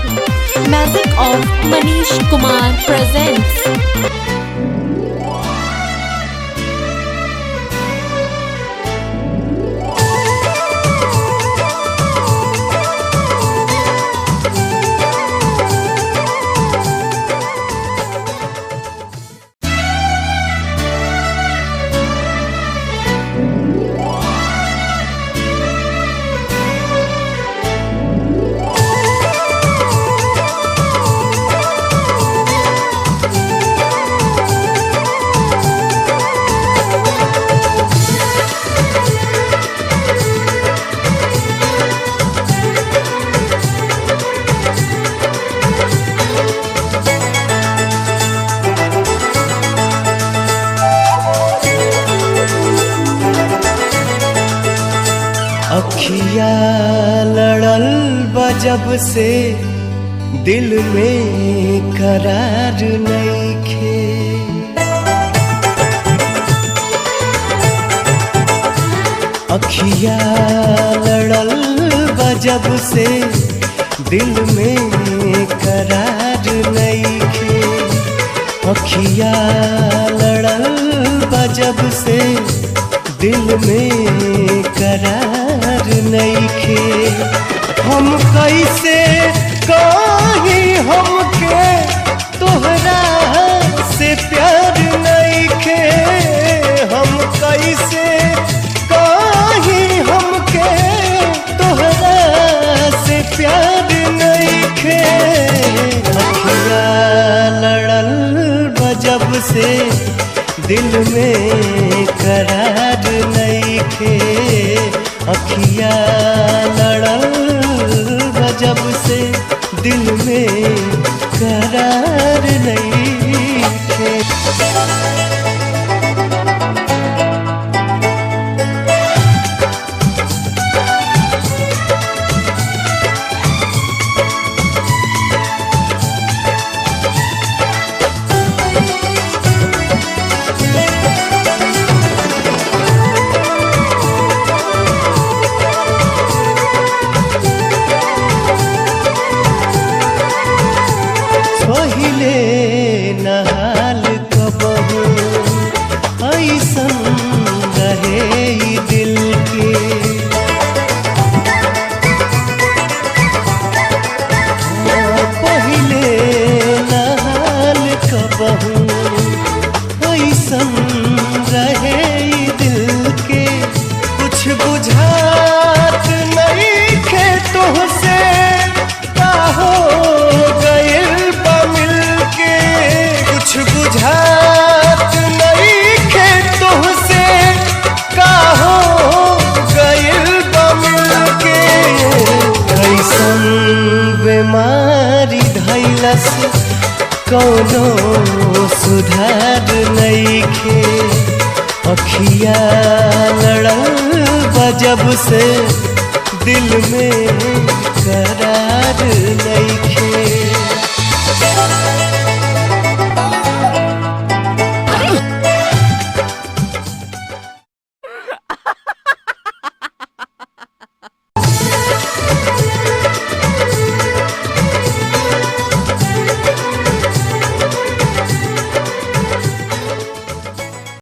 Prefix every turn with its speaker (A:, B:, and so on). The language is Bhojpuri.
A: Music of Manish Kumar presents.
B: अखिया लड़ल बजब से दिल में करार नइखे। अखिया लड़ल बजब से दिल में करार नइखे। अखिया लड़ल बजब से दिल में करार नइखे। हम कैसे कहीं हमके तोहरा से प्यार नइखे। हम कैसे कहीं हमके तोहरा से प्यार नइखे। अखिया लड़ल बजब से दिल में करार नइखे। अखिया लड़ल बजब से दिल में करार नइखे। पहिले नहाल कबहू ऐसन रहे ई दिल के। पहिले नहाल कबहू ऐसन रहे ई दिल के। कुछ बुझात नइखे तोहसे का हो गइल कुछ बुझात नइखे तोहसे का हो गइल बा मिलके। कैसन बीमारी धइलस कौनो सुधार नइखे। अखिया लड़ल बजब से दिल में करार नइखे।